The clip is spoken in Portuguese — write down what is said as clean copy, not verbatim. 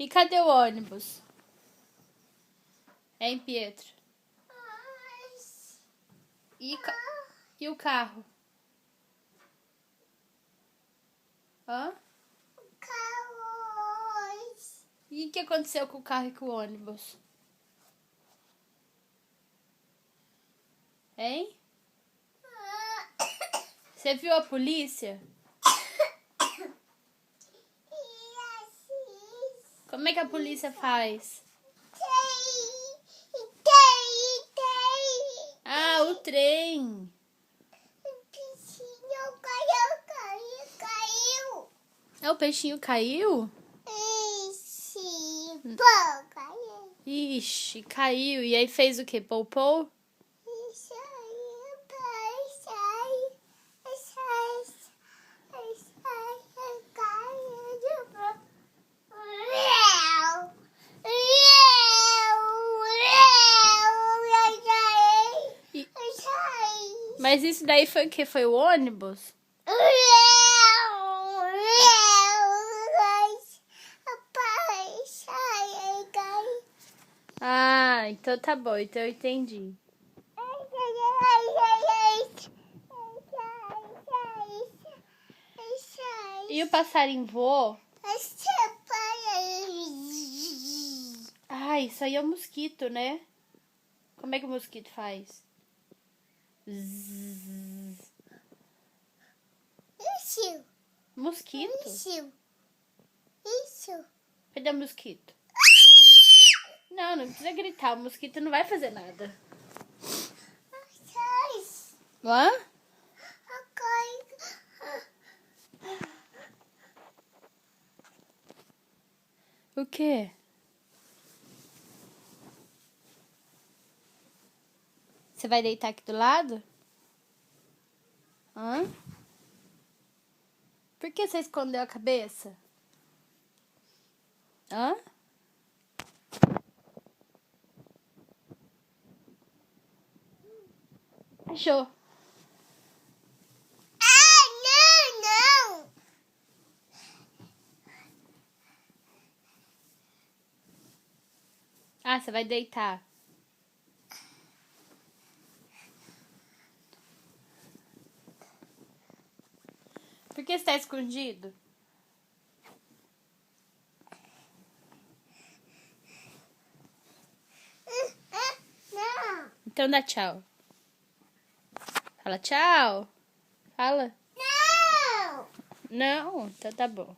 E cadê o ônibus? Hein, Pietro? E o carro? Hã? E o que aconteceu com o carro e com o ônibus? Hein? Você viu a polícia? Como é que a polícia faz? Ah, o trem. Ah, o peixinho caiu? Ixi, caiu. E aí fez o quê? Poupou? Mas isso daí foi o quê? Foi o ônibus? Ah, então tá bom. Então eu entendi. E o passarinho voou? Ah, isso aí é um mosquito, né? Como é que o mosquito faz? Zzz. Mosquito? Cadê o mosquito? Não, não precisa gritar. O mosquito não vai fazer nada. Hã? O quê? Você vai deitar aqui do lado? Hã? Por que você escondeu a cabeça? Hã? Achou. Ah, você vai deitar. Por que você tá escondido? Então dá tchau. Fala tchau. Fala. Não, então tá bom.